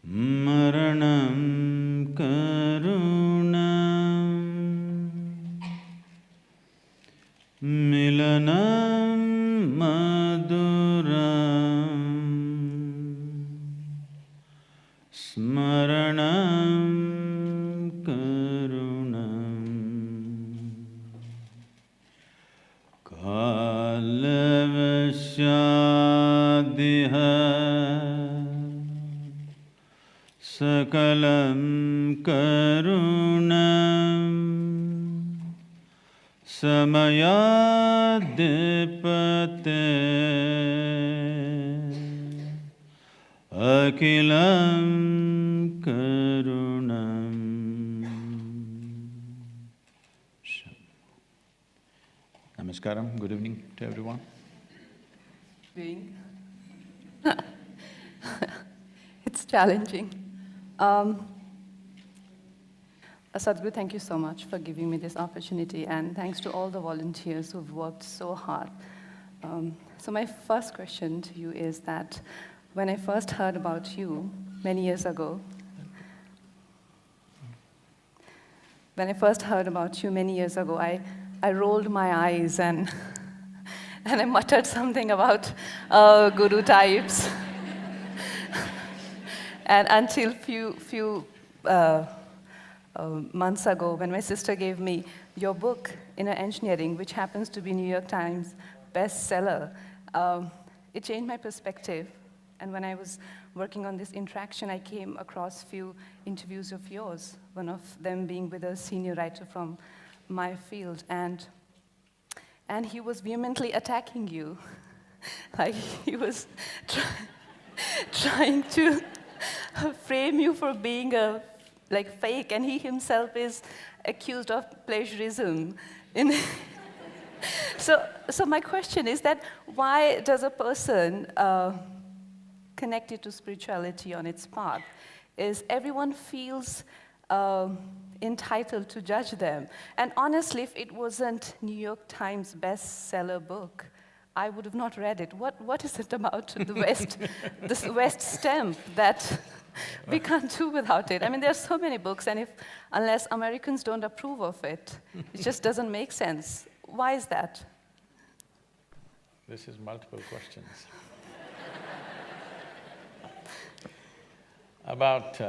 Maranam karunam milanam maduram smaranam karunam kalavashyadiha sakalam karunam samayadipate akilam karunam. Namaskaram, good evening to everyone. Being. It's challenging. Sadhguru, thank you so much for giving me this opportunity, and thanks to all the volunteers who've worked so hard. So my first question to you is that when I first heard about you many years ago, I rolled my eyes and I muttered something about guru types. And until few months ago, when my sister gave me your book, Inner Engineering, which happens to be New York Times bestseller, it changed my perspective. And when I was working on this interaction, I came across few interviews of yours, one of them being with a senior writer from my field, and he was vehemently attacking you. Like he was trying to frame you for being fake, and he himself is accused of plagiarism. So my question is that why does a person connected to spirituality on its path is everyone feels entitled to judge them? And honestly, if it wasn't New York Times bestseller book, I would have not read it. What is it about the West, this West stamp that we can't do without it? I mean, there are so many books, and unless Americans don't approve of it, it just doesn't make sense. Why is that? This is multiple questions. About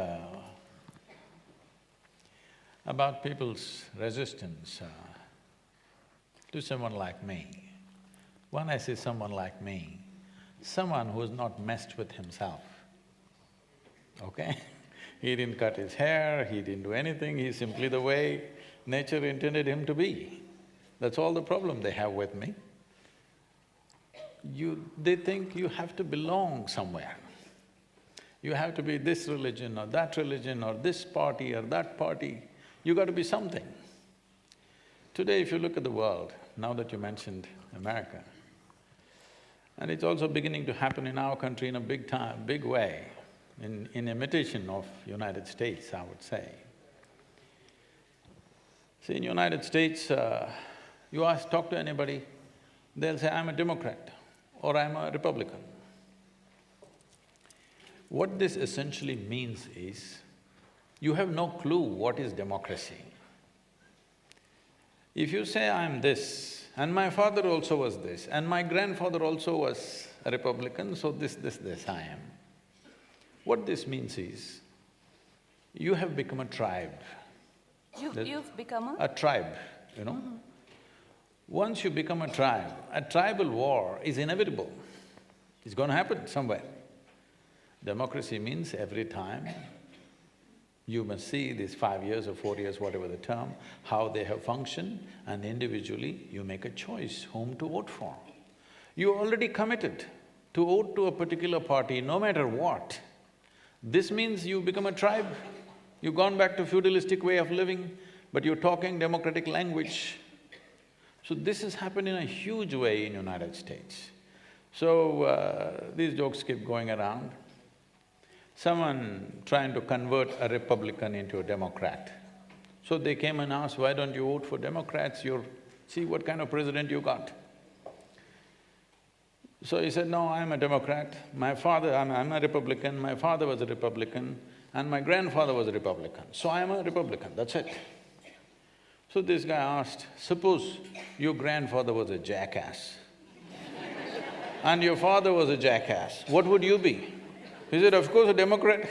people's resistance to someone like me. When I say someone like me, someone who's not messed with himself, okay? He didn't cut his hair, he didn't do anything, he's simply the way nature intended him to be. That's all the problem they have with me. They think you have to belong somewhere. You have to be this religion or this party or that party. You got to be something. Today, if you look at the world, now that you mentioned America, and it's also beginning to happen in our country in a big way, in imitation of United States, I would say. See, in United States, talk to anybody, they'll say, I'm a Democrat or I'm a Republican. What this essentially means is, you have no clue what is democracy. If you say, I'm this, and my father also was this, and my grandfather also was a Republican, so this I am. What this means is, you have become a tribe. You've become a tribe, you know? Once you become a tribal war is inevitable. It's going to happen somewhere. Democracy means every time you must see these 5 years or 4 years, whatever the term, how they have functioned, and individually you make a choice whom to vote for. You already committed to vote to a particular party no matter what. This means you become a tribe. You've gone back to feudalistic way of living, but you're talking democratic language. So this has happened in a huge way in United States. So, these jokes keep going around. Someone trying to convert a Republican into a Democrat. So they came and asked, why don't you vote for Democrats? See what kind of president you got. So he said, no, I'm a Democrat, my father… I'm a Republican, my father was a Republican and my grandfather was a Republican, so I am a Republican, that's it. So this guy asked, suppose your grandfather was a jackass and your father was a jackass, what would you be? He said, of course, a Democrat.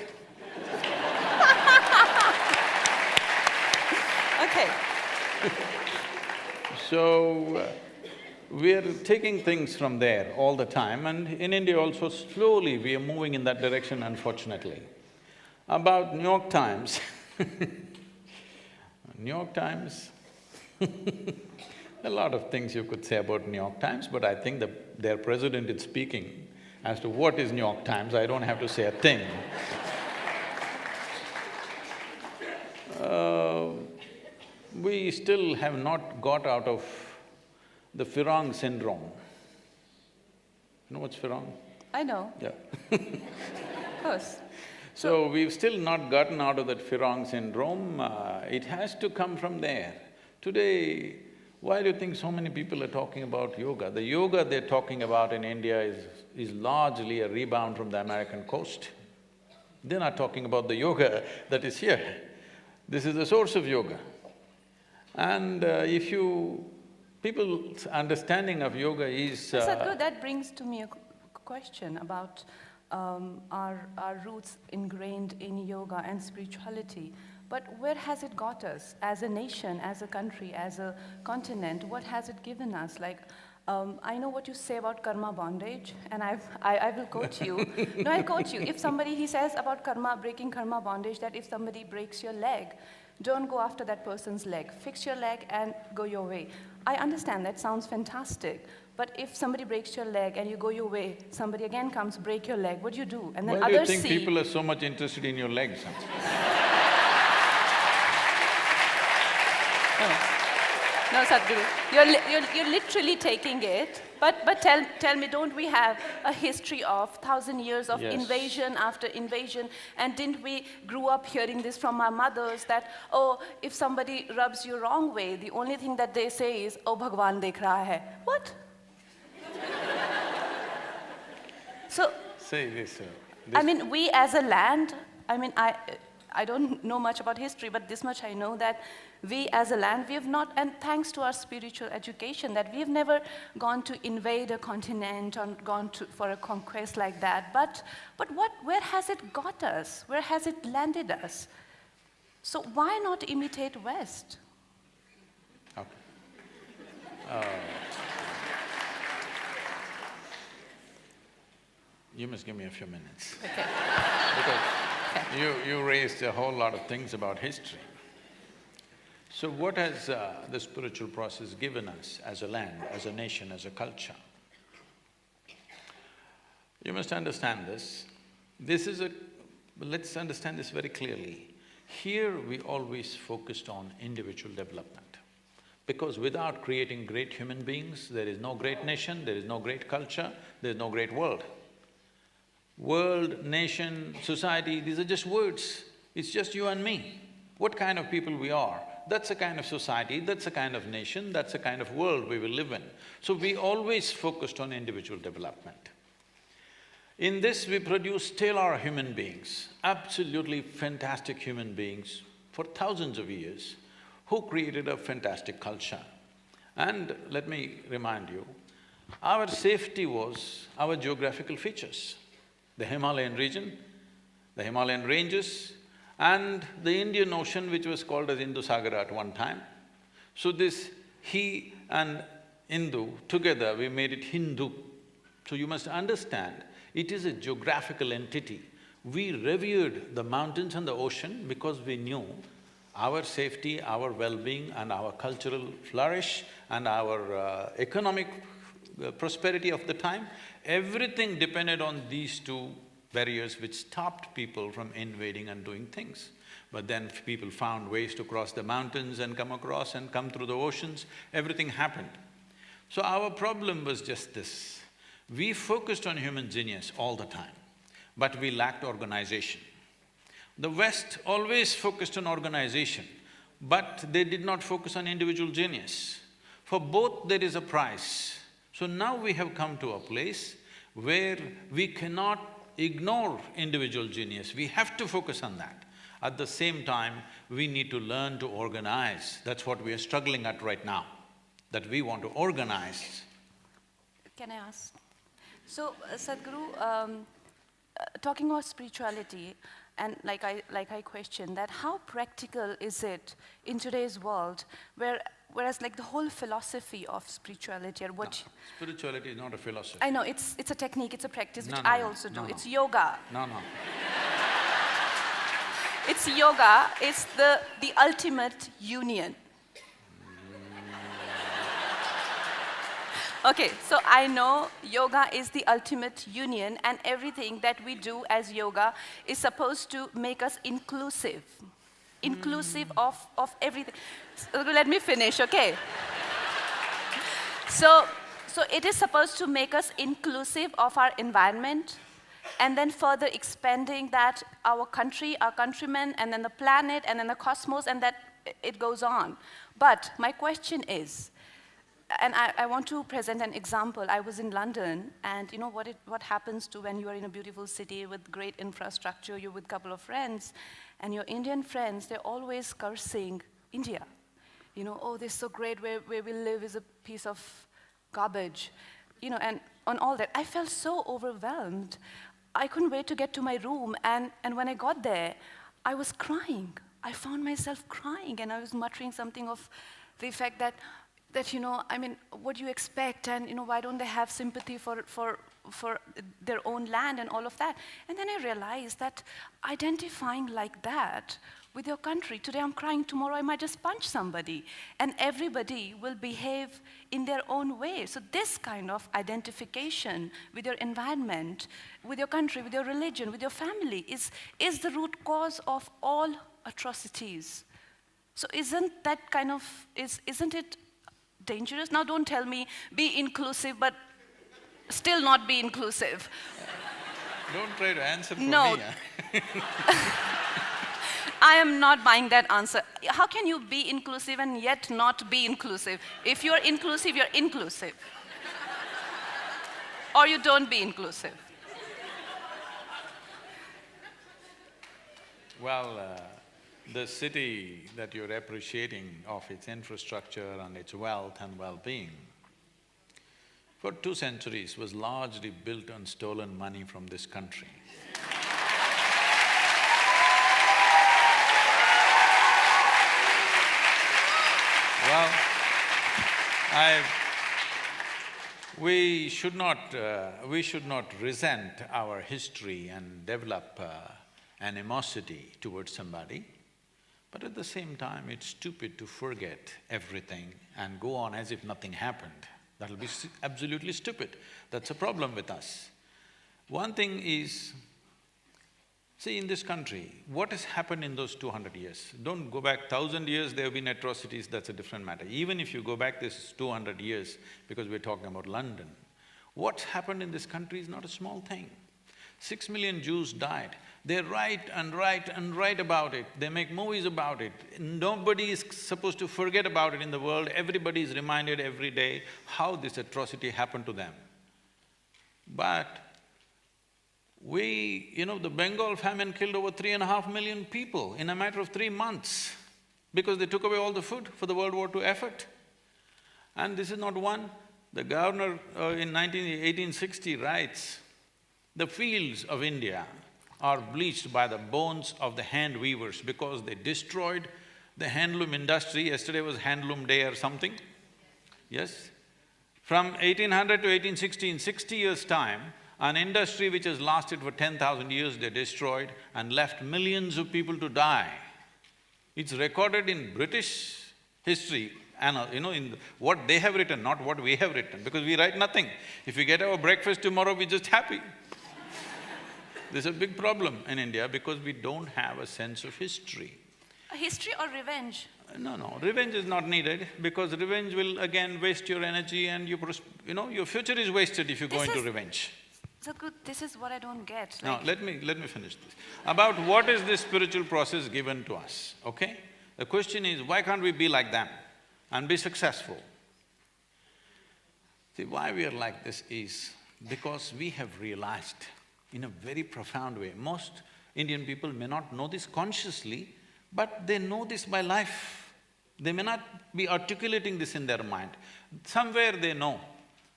Okay. So, we are taking things from there all the time, and in India also slowly we are moving in that direction, unfortunately. About New York Times New York Times a lot of things you could say about New York Times, but I think their president is speaking as to what is New York Times, I don't have to say a thing. We still have not got out of the Firang syndrome. You know what's Firang? I know, Yeah. of course. So, we've still not gotten out of that Firang syndrome, it has to come from there. Today, why do you think so many people are talking about yoga? The yoga they're talking about in India is largely a rebound from the American coast. They're not talking about the yoga that is here. This is the source of yoga. And people's understanding of yoga is… Sadhguru, that brings to me a question about our roots ingrained in yoga and spirituality. But where has it got us as a nation, as a country, as a continent? What has it given us? Like, I know what you say about karma bondage, and I will quote you. No, I'll quote you. If somebody… he says about karma, breaking karma bondage, that if somebody breaks your leg, don't go after that person's leg. Fix your leg and go your way. I understand, that sounds fantastic. But if somebody breaks your leg and you go your way, somebody again comes, break your leg, what do you do? And then Why do you others think see… people are so much interested in your legs? No, Sadhguru, you're literally taking it, but tell me, don't we have a history of 1,000 years of Yes. invasion after invasion, and didn't we grew up hearing this from our mothers that, oh, if somebody rubs you wrong way, the only thing that they say is, oh, Bhagwan dekh raha hai. What? So, Say this, I mean, we as a land, I mean, I don't know much about history, but this much I know that we as a land, we have not, and thanks to our spiritual education, that we have never gone to invade a continent or gone for a conquest like that. But where has it got us? Where has it landed us? So why not imitate West? Okay. You must give me a few minutes. Okay. Because you raised a whole lot of things about history. So what has the spiritual process given us as a land, as a nation, as a culture? You must understand this. Let's understand this very clearly. Here we always focused on individual development. Because without creating great human beings, there is no great nation, there is no great culture, there is no great world. World, nation, society, these are just words. It's just you and me. What kind of people we are, that's the kind of society, that's the kind of nation, that's the kind of world we will live in. So we always focused on individual development. In this, we produce stellar human beings, absolutely fantastic human beings for thousands of years, who created a fantastic culture. And let me remind you, our safety was our geographical features. The Himalayan region, the Himalayan ranges, and the Indian Ocean, which was called as Indus-Sagara at one time. So this he and Hindu, together we made it Hindu. So you must understand, it is a geographical entity. We revered the mountains and the ocean because we knew our safety, our well-being and our cultural flourish and our economic prosperity of the time, everything depended on these two barriers which stopped people from invading and doing things. But then people found ways to cross the mountains and come across and come through the oceans, everything happened. So our problem was just this, we focused on human genius all the time, but we lacked organization. The West always focused on organization, but they did not focus on individual genius. For both there is a price. So now we have come to a place where we cannot ignore individual genius, we have to focus on that. At the same time, we need to learn to organize. That's what we are struggling at right now, that we want to organize. Can I ask? So, Sadhguru, talking about spirituality, and like I questioned that, how practical is it in today's world, whereas like the whole philosophy of spirituality or what… No, spirituality is not a philosophy. I know, it's a technique, it's a practice, which No, I also do. no. It's yoga. No, no. It's yoga, it's the ultimate union. Okay, so I know yoga is the ultimate union, and everything that we do as yoga is supposed to make us inclusive. Inclusive of everything. So let me finish, okay? So it is supposed to make us inclusive of our environment, and then further expanding that our country, our countrymen, and then the planet, and then the cosmos, and that it goes on. But my question is, and I want to present an example. I was in London, and you know what happens to when you are in a beautiful city with great infrastructure, you're with a couple of friends, and your Indian friends, they're always cursing India. You know, oh, this is so great, where we live is a piece of garbage. You know, and on all that, I felt so overwhelmed. I couldn't wait to get to my room, and when I got there, I was crying. I found myself crying, and I was muttering something of the effect that, you know, I mean, what do you expect, and, you know, why don't they have sympathy for their own land and all of that? And then I realized that identifying like that with your country, today I'm crying, tomorrow I might just punch somebody, and everybody will behave in their own way. So this kind of identification with your environment, with your country, with your religion, with your family is the root cause of all atrocities. So isn't that kind of, isn't it dangerous? Now don't tell me be inclusive, but still not be inclusive. Don't try to answer for No. me. I am not buying that answer. How can you be inclusive and yet not be inclusive? If you're inclusive, you're inclusive. Or you don't be inclusive. Well, the city that you're appreciating of its infrastructure and its wealth and well-being, for 2 centuries was largely built on stolen money from this country. Well, we should not resent our history and develop animosity towards somebody, but at the same time, it's stupid to forget everything and go on as if nothing happened. That'll be absolutely stupid. That's a problem with us. One thing is, see, in this country, what has happened in those 200 years? Don't go back 1,000 years, there have been atrocities, that's a different matter. Even if you go back this 200 years, because we're talking about London, what's happened in this country is not a small thing. 6 million Jews died. They write and write and write about it, they make movies about it. Nobody is supposed to forget about it in the world, everybody is reminded every day how this atrocity happened to them. But you know, the Bengal famine killed over 3.5 million people in a matter of 3 months because they took away all the food for the World War II effort. And this is not one. The governor in 1860 writes, "The fields of India are bleached by the bones of the hand weavers because they destroyed the handloom industry." Yesterday was handloom day or something, yes? From 1800 to 1860, in 60 years' time, an industry which has lasted for 10,000 years, they destroyed and left millions of people to die. It's recorded in British history, and you know, in what they have written, not what we have written, because we write nothing. If we get our breakfast tomorrow, we're just happy. There's a big problem in India because we don't have a sense of history. A history or revenge? No, revenge is not needed because revenge will again waste your energy and you know, your future is wasted if you go into revenge. Sadhguru, this is what I don't get. Now, let me finish this. About what is this spiritual process given to us, okay? The question is, why can't we be like them and be successful? See, why we are like this is, Because we have realized in a very profound way, most Indian people may not know this consciously, but they know this by life. They may not be articulating this in their mind. Somewhere they know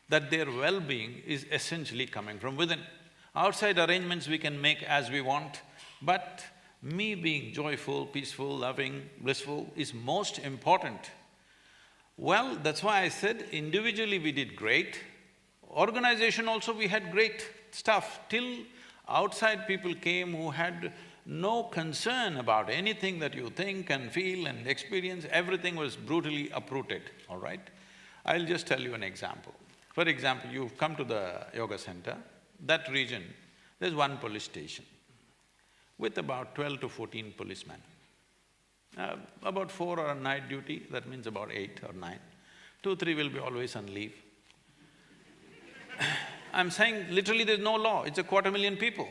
that their well-being is essentially coming from within. Outside arrangements we can make as we want, but me being joyful, peaceful, loving, blissful is most important. Well, that's why I said individually we did great, organization also we had great stuff, till outside people came who had no concern about anything that you think and feel and experience, everything was brutally uprooted, all right? I'll just tell you an example. For example, you've come to the yoga center, that region, there's one police station with about 12 to 14 policemen. About 4 are on night duty, that means about 8 or 9. 2, 3 will be always on leave. I'm saying literally there's no law, it's 250,000 people.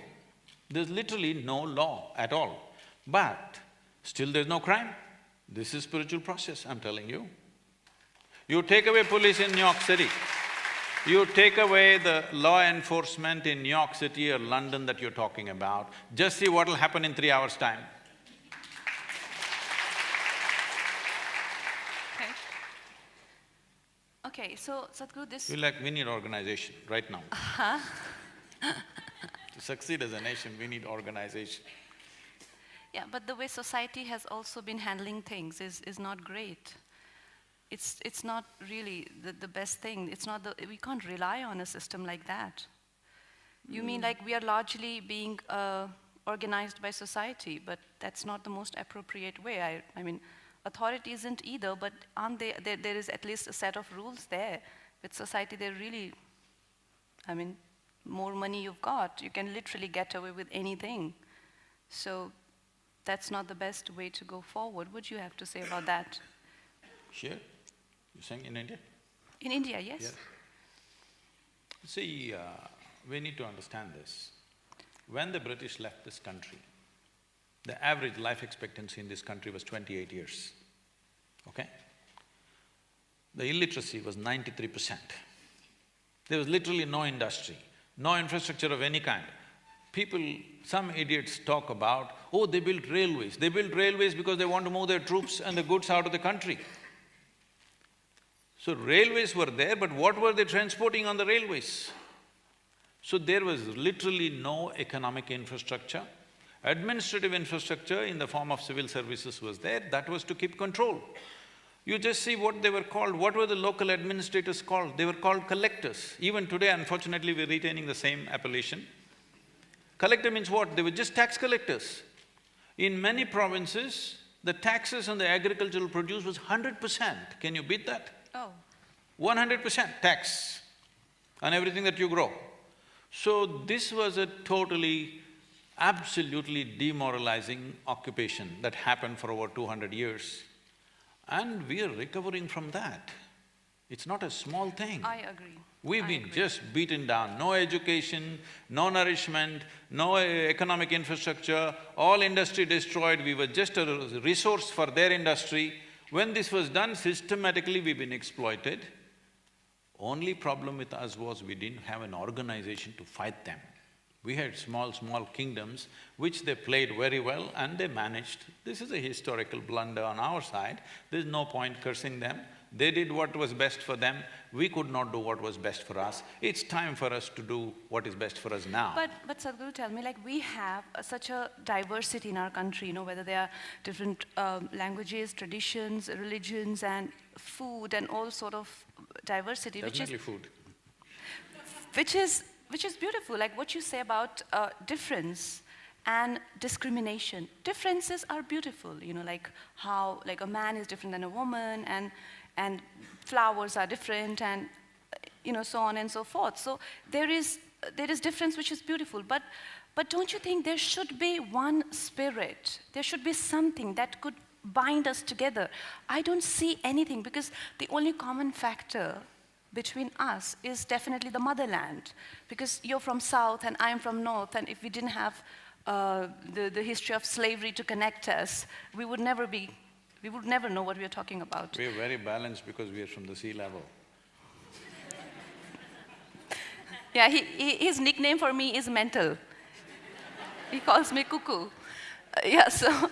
There's literally no law at all. But still there's no crime. This is spiritual process, I'm telling you. You take away police in New York City, you take away the law enforcement in New York City or London that you're talking about, just see what'll happen in 3 hours' time. Okay, so Sadhguru, this… We need organization right now. To succeed as a nation, we need organization. Yeah, but the way society has also been handling things is not great. It's not really the best thing. It's not we can't rely on a system like that. You mean like we are largely being organized by society, but that's not the most appropriate way. I mean, authority isn't either, but aren't there is at least a set of rules there. With society, they're really, I mean, more money you've got, you can literally get away with anything. So that's not the best way to go forward. What do you have to say about that? Here? You're saying in India? In India, yes. Yeah. See, we need to understand this. When the British left this country, the average life expectancy in this country was 28 years, okay? The illiteracy was 93%. There was literally no industry, no infrastructure of any kind. People, some idiots talk about, oh, they built railways. They built railways because they want to move their troops and the goods out of the country. So railways were there, but what were they transporting on the railways? So there was literally no economic infrastructure. Administrative infrastructure in the form of civil services was there, that was to keep control. You just see what they were called. What were the local administrators called? They were called collectors. Even today, unfortunately, we're retaining the same appellation. Collector means what? They were just tax collectors. In many provinces, the taxes on the agricultural produce was 100%. Can you beat that? Oh. 100% tax on everything that you grow. So this was a totally, absolutely demoralizing occupation that happened for over 200 years. And we are recovering from that. It's not a small thing. I agree. We've been just beaten down, no education, no nourishment, no economic infrastructure, all industry destroyed, we were just a resource for their industry. When this was done, systematically we've been exploited. Only problem with us was we didn't have an organization to fight them. We had small kingdoms which they played very well and they managed. This is a historical blunder on our side, there's no point cursing them. They did what was best for them, we could not do what was best for us. It's time for us to do what is best for us now. But Sadhguru, tell me, like we have such a diversity in our country, you know, whether there are different languages, traditions, religions and food and all sort of diversity, Definitely food. Which is beautiful, like what you say about difference and discrimination. Differences are beautiful, you know, like how like a man is different than a woman and flowers are different and you know, so on and so forth. So there is difference which is beautiful, but don't you think there should be one spirit? There should be something that could bind us together. I don't see anything because the only common factor between us is definitely the motherland, because you're from south and I'm from north, and if we didn't have the history of slavery to connect us, we would never know what we are talking about. We are very balanced because we are from the sea level. Yeah, his nickname for me is mental. He calls me cuckoo. Yeah, so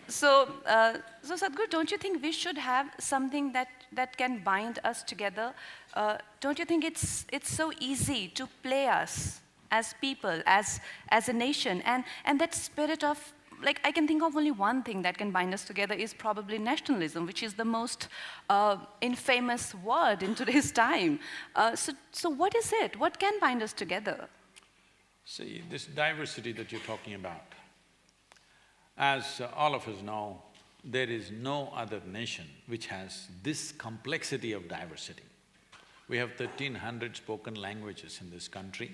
Sadhguru, don't you think we should have something that can bind us together? Don't you think it's so easy to play us as people, as a nation, and that spirit of, like, I can think of only one thing that can bind us together is probably nationalism, which is the most infamous word in today's time. So what is it? What can bind us together? See, this diversity that you're talking about, as all of us know, there is no other nation which has this complexity of diversity. We have 1,300 spoken languages in this country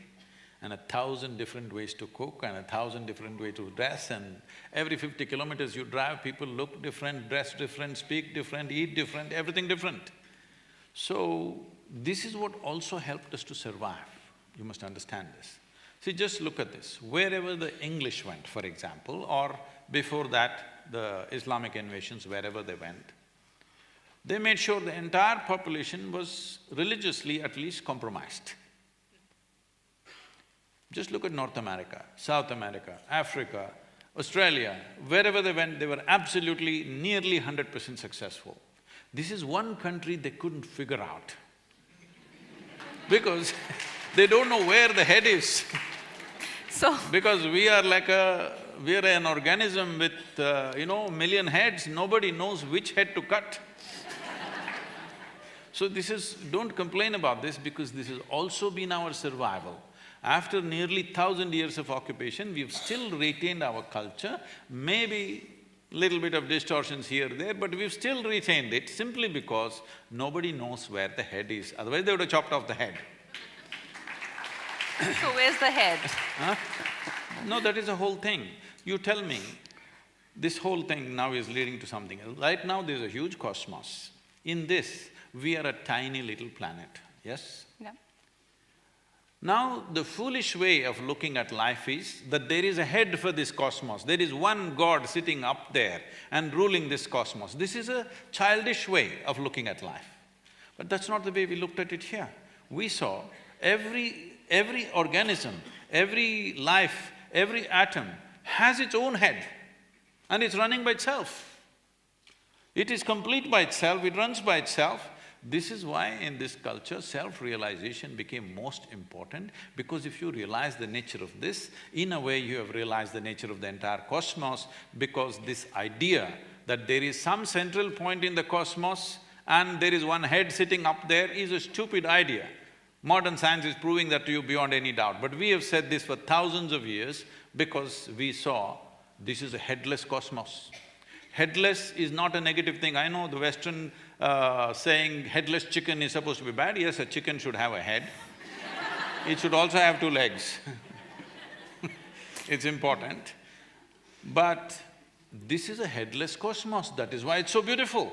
and 1,000 different ways to cook and 1,000 different ways to dress, and every 50 kilometers you drive, people look different, dress different, speak different, eat different, everything different. So, this is what also helped us to survive. You must understand this. See, just look at this. Wherever the English went, for example, or before that, the Islamic invasions, wherever they went, they made sure the entire population was religiously at least compromised. Just look at North America, South America, Africa, Australia, wherever they went, they were absolutely nearly 100% successful. This is one country they couldn't figure out because they don't know where the head is. So… Because we are an organism with, million heads, nobody knows which head to cut. So don't complain about this because this has also been our survival. After nearly 1,000 years of occupation, we've still retained our culture, maybe little bit of distortions here, there, but we've still retained it simply because nobody knows where the head is, otherwise they would have chopped off the head. So where's the head? Huh? No, that is the whole thing. You tell me, this whole thing now is leading to something else. Right now there's a huge cosmos. In this, we are a tiny little planet, yes? Yeah. Now, the foolish way of looking at life is that there is a head for this cosmos, there is one God sitting up there and ruling this cosmos. This is a childish way of looking at life. But that's not the way we looked at it here. We saw every organism, every life, every atom has its own head and it's running by itself. It is complete by itself, it runs by itself. This is why in this culture, self-realization became most important, because if you realize the nature of this, in a way you have realized the nature of the entire cosmos, because this idea that there is some central point in the cosmos and there is one head sitting up there is a stupid idea. Modern science is proving that to you beyond any doubt, but we have said this for thousands of years because we saw this is a headless cosmos. Headless is not a negative thing. I know the Western saying headless chicken is supposed to be bad. Yes, a chicken should have a head. It should also have two legs. It's important. But this is a headless cosmos, that is why it's so beautiful.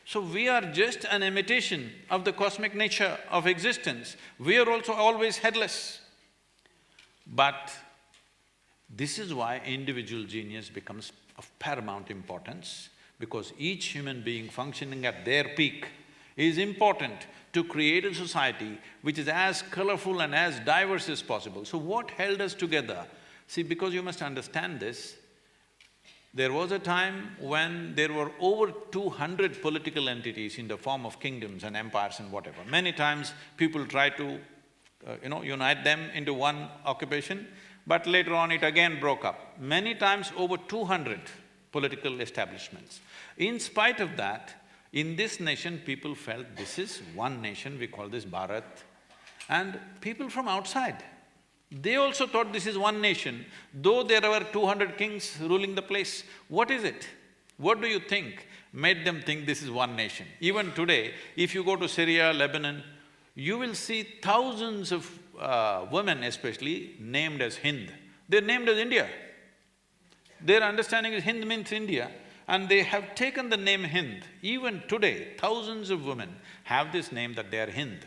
So we are just an imitation of the cosmic nature of existence. We are also always headless. But this is why individual genius becomes of paramount importance, because each human being functioning at their peak is important to create a society which is as colorful and as diverse as possible. So what held us together? See, because you must understand this, there was a time when there were over 200 political entities in the form of kingdoms and empires and whatever. Many times people try to, unite them into one occupation, but later on it again broke up. Many times over 200 political establishments. In spite of that, in this nation people felt this is one nation, we call this Bharat, and people from outside, they also thought this is one nation, though there were 200 kings ruling the place. What is it? What do you think made them think this is one nation? Even today, if you go to Syria, Lebanon, you will see thousands of women especially named as Hind. They're named as India. Their understanding is Hind means India, and they have taken the name Hind. Even today, thousands of women have this name that they are Hind.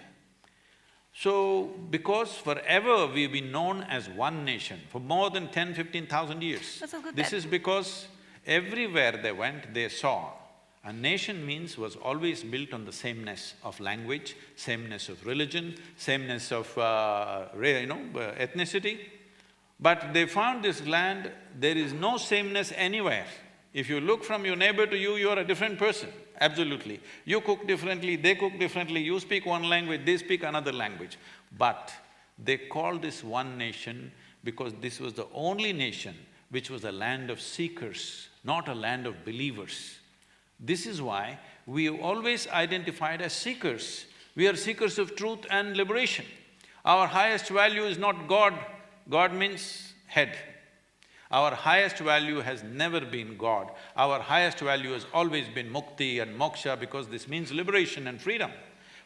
So, because forever we've been known as one nation, for more than 10,000–15,000 years. That's so good. This is because everywhere they went, they saw A nation means was always built on the sameness of language, sameness of religion, sameness of ethnicity. But they found this land, there is no sameness anywhere. If you look from your neighbor to you, you are a different person, absolutely. You cook differently, they cook differently, you speak one language, they speak another language. But they called this one nation because this was the only nation which was a land of seekers, not a land of believers. This is why we have always identified as seekers. We are seekers of truth and liberation. Our highest value is not God. God means head. Our highest value has never been God. Our highest value has always been mukti and moksha because this means liberation and freedom.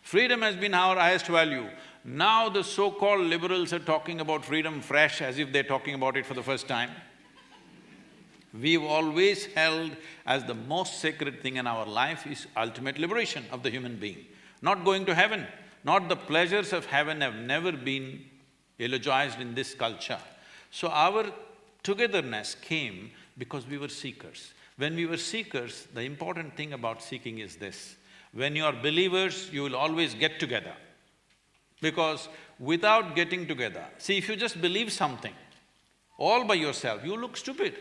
Freedom has been our highest value. Now the so-called liberals are talking about freedom fresh as if they're talking about it for the first time. We've always held as the most sacred thing in our life is ultimate liberation of the human being. Not going to heaven, not the pleasures of heaven have never been eulogized in this culture. So our togetherness came because we were seekers. When we were seekers, the important thing about seeking is this: when you are believers, you will always get together. Because without getting together… See, if you just believe something all by yourself, you look stupid.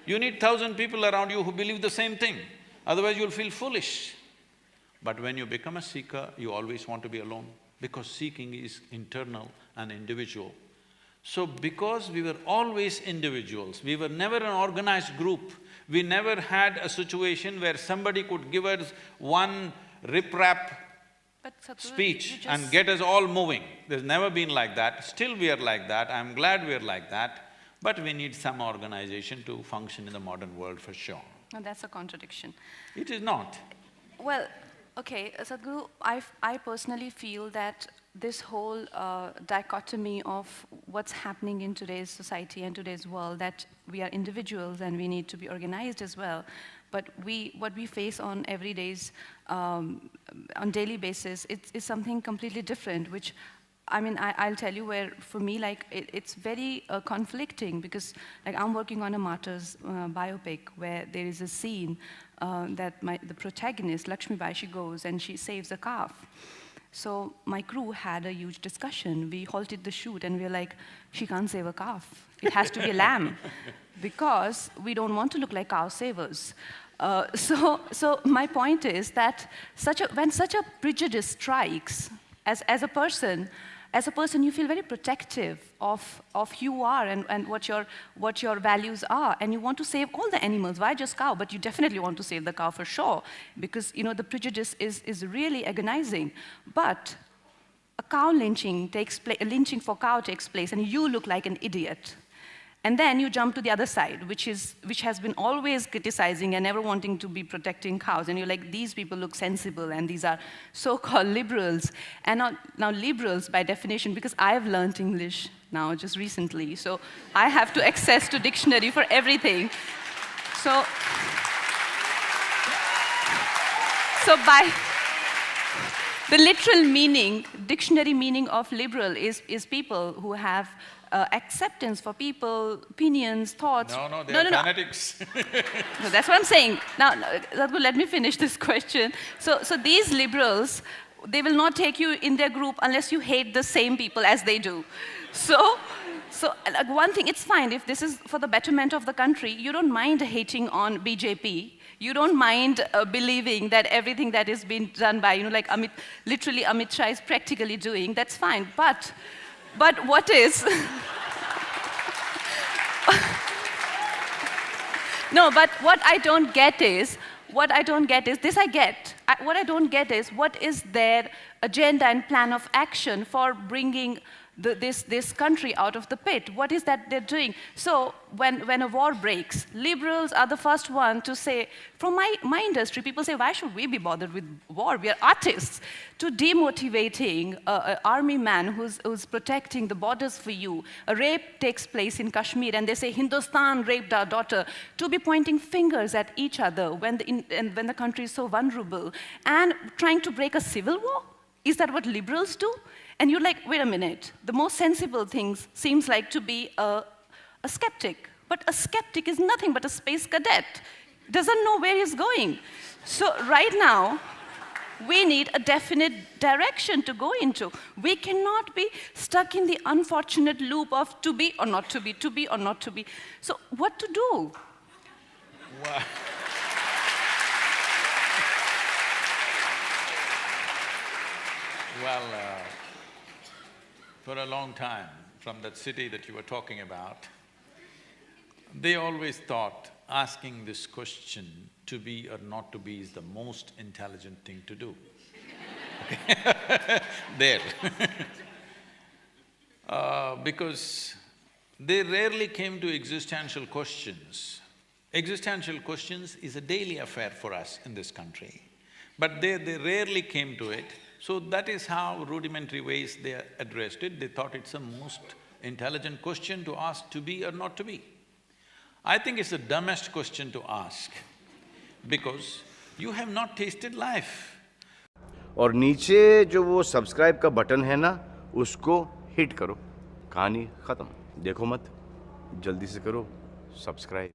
You need 1,000 people around you who believe the same thing, otherwise you'll feel foolish. But when you become a seeker, you always want to be alone, because seeking is internal and individual. So because we were always individuals, we were never an organized group, we never had a situation where somebody could give us one rip-rap speech and get us all moving. There's never been like that. Still we are like that, I'm glad we are like that. But we need some organization to function in the modern world for sure. No, that's a contradiction. It is not. Well, okay, Sadhguru, I personally feel that this whole dichotomy of what's happening in today's society and today's world, that we are individuals and we need to be organized as well, but what we face on every day's, on daily basis, is something completely different, which I mean, I'll tell you where, for me, like, it's very conflicting because, like, I'm working on a martyrs biopic where there is a scene that the protagonist, Lakshmi Bai, she goes and she saves a calf. So my crew had a huge discussion. We halted the shoot and we were like, she can't save a calf. It has to be a lamb because we don't want to look like cow savers. So my point is that when such a prejudice strikes, as a person, you feel very protective of who you are and what your values are, and you want to save all the animals. Why just cow? But you definitely want to save the cow for sure, because the prejudice is really agonizing. But a cow lynching for cow takes place, and you look like an idiot. And then you jump to the other side, which has been always criticizing and never wanting to be protecting cows. And you're like, these people look sensible, and these are so-called liberals. And now liberals, by definition, because I've learned English now just recently, so I have to access to dictionary for everything. So by the literal meaning, dictionary meaning of liberal is people who have acceptance for people, opinions, thoughts. No, they're fanatics. No, that's what I'm saying. Now, Sadhguru, let me finish this question. So these liberals, they will not take you in their group unless you hate the same people as they do. So like, one thing, it's fine if this is for the betterment of the country. You don't mind hating on BJP. You don't mind believing that everything that is being done by, like literally Amit Shah is practically doing. That's fine. But what is… No, but what I don't get is, this I get. What I don't get is, what is their agenda and plan of action for bringing this country out of the pit? What is that they're doing? So when a war breaks, liberals are the first one to say, from my industry, people say, why should we be bothered with war? We are artists. To demotivating an army man who's protecting the borders for you. A rape takes place in Kashmir and they say, Hindustan raped our daughter. To be pointing fingers at each other when the country is so vulnerable. And trying to break a civil war? Is that what liberals do? And you're like, wait a minute, the most sensible thing seems like to be a skeptic. But a skeptic is nothing but a space cadet. doesn't know where he's going. So right now, we need a definite direction to go into. We cannot be stuck in the unfortunate loop of to be or not to be, to be or not to be. So what to do? Wow. Well, for a long time, from that city that you were talking about, they always thought asking this question, to be or not to be, is the most intelligent thing to do. There because they rarely came to existential questions. Existential questions is a daily affair for us in this country, but they rarely came to it. So that is how rudimentary ways they addressed it. They thought it's the most intelligent question to ask, to be or not to be. I think it's the dumbest question to ask, because you have not tasted life. और नीचे जो वो subscribe का button है ना, उसको hit करो, कहानी खत्म। देखो मत, जल्दी से करो सब्सक्राइब।